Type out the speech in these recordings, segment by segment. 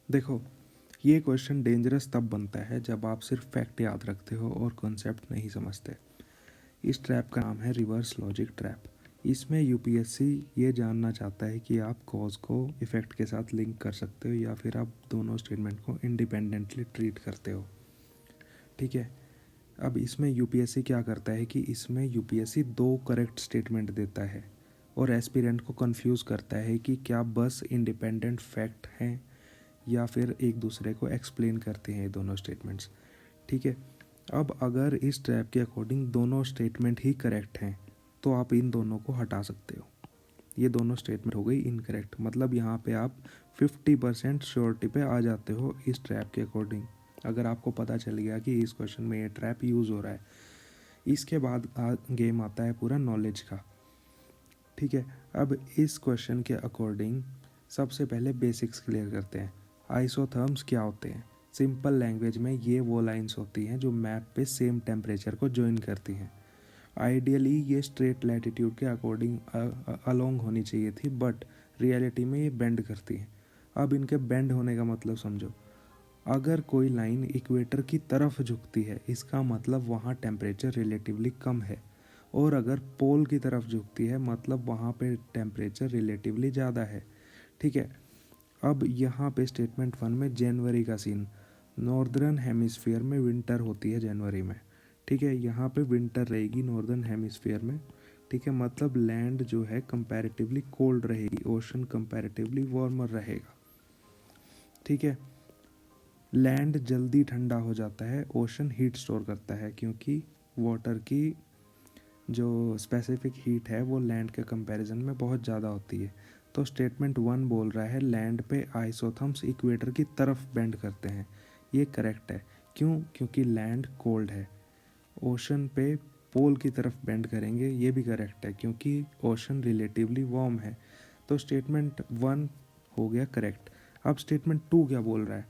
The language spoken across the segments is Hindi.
देखो, ये क्वेश्चन डेंजरस तब बनता है जब आप सिर्फ फैक्ट याद रखते हो और कॉन्सेप्ट नहीं समझते। इस ट्रैप का नाम है रिवर्स लॉजिक ट्रैप। इसमें यूपीएससी ये जानना चाहता है कि आप कॉज को इफ़ेक्ट के साथ लिंक कर सकते हो या फिर आप दोनों स्टेटमेंट को इंडिपेंडेंटली ट्रीट करते हो। ठीक है। अब इसमें यूपीएससी क्या करता है कि इसमें यूपीएससी दो करेक्ट स्टेटमेंट देता है और एस्पिरेंट को कंफ्यूज करता है कि क्या बस इंडिपेंडेंट फैक्ट हैं या फिर एक दूसरे को एक्सप्लेन करते हैं ये दोनों स्टेटमेंट्स। ठीक है। अब अगर इस ट्रैप के अकॉर्डिंग दोनों स्टेटमेंट ही करेक्ट हैं तो आप इन दोनों को हटा सकते हो। ये दोनों स्टेटमेंट हो गई इनकरेक्ट, मतलब यहाँ पे आप 50% श्योरिटी पे आ जाते हो इस ट्रैप के अकॉर्डिंग, अगर आपको पता चल गया कि इस क्वेश्चन में ये ट्रैप यूज़ हो रहा है। इसके बाद गेम आता है पूरा नॉलेज का। ठीक है। अब इस क्वेश्चन के अकॉर्डिंग सबसे पहले बेसिक्स क्लियर करते हैं। आइसोथर्म्स क्या होते हैं? सिंपल लैंग्वेज में ये वो लाइंस होती हैं जो मैप पे सेम टेम्परेचर को ज्वाइन करती हैं। आइडियली ये स्ट्रेट लैटिट्यूड के अकॉर्डिंग अलोंग होनी चाहिए थी, बट रियलिटी में ये बेंड करती हैं। अब इनके बेंड होने का मतलब समझो। अगर कोई लाइन इक्वेटर की तरफ झुकती है इसका मतलब वहाँ टेम्परेचर रिलेटिवली कम है, और अगर पोल की तरफ झुकती है मतलब वहाँ पे टेम्परेचर रिलेटिवली ज़्यादा है। ठीक है। अब यहाँ पे स्टेटमेंट 1 में जनवरी का सीन, नॉर्दर्न हेमिस्फीयर में विंटर होती है जनवरी में। ठीक है। यहाँ पे विंटर रहेगी नॉर्दर्न हेमिस्फीयर में। ठीक है। मतलब लैंड जो है कंपैरेटिवली कोल्ड रहेगी, ओशन कंपैरेटिवली वार्मर रहेगा। ठीक है। लैंड जल्दी ठंडा हो जाता है, ओशन हीट स्टोर करता है क्योंकि वाटर की जो स्पेसिफिक हीट है वो लैंड के कंपैरिजन में बहुत ज़्यादा होती है। तो स्टेटमेंट 1 बोल रहा है लैंड पे आइसोथर्म्स इक्वेटर की तरफ बेंड करते हैं। ये करेक्ट है। क्यों? क्योंकि लैंड कोल्ड है। ओशन पे पोल की तरफ बेंड करेंगे, ये भी करेक्ट है क्योंकि ओशन रिलेटिवली वार्म है। तो स्टेटमेंट 1 हो गया करेक्ट। अब स्टेटमेंट 2 क्या बोल रहा है?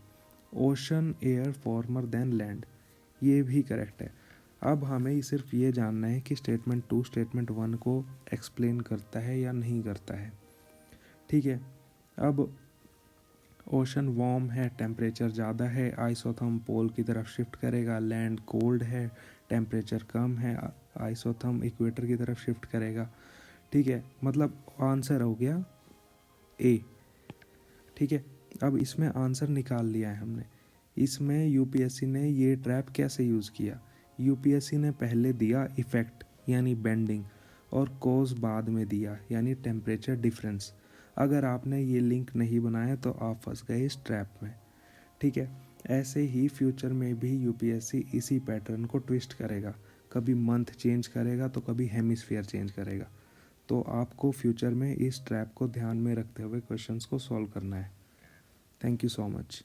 Ocean air former then land, ये भी करेक्ट है। अब हमें सिर्फ ये जानना है कि स्टेटमेंट 2 स्टेटमेंट 1 को एक्सप्लेन करता है या नहीं करता है। ठीक है। अब ओशन वार्म है, टेम्परेचर ज़्यादा है, आइसोथर्म पोल की तरफ शिफ्ट करेगा, लैंड कोल्ड है, टेम्परेचर कम है, आइसोथर्म इक्वेटर की तरफ शिफ्ट करेगा। ठीक है। मतलब आंसर हो गया ए। ठीक है। अब इसमें आंसर निकाल लिया है हमने। इसमें यूपीएससी ने ये ट्रैप कैसे यूज़ किया? यूपीएससी ने पहले दिया इफ़ेक्ट यानी बेंडिंग, और कॉज बाद में दिया यानी टेम्परेचर डिफरेंस। अगर आपने ये लिंक नहीं बनाया तो आप फंस गए इस ट्रैप में। ठीक है। ऐसे ही फ्यूचर में भी यूपीएससी इसी पैटर्न को ट्विस्ट करेगा, कभी मंथ चेंज करेगा तो कभी हेमिस्फीयर चेंज करेगा। तो आपको फ्यूचर में इस ट्रैप को ध्यान में रखते हुए क्वेश्चंस को सॉल्व करना है। Thank you so much.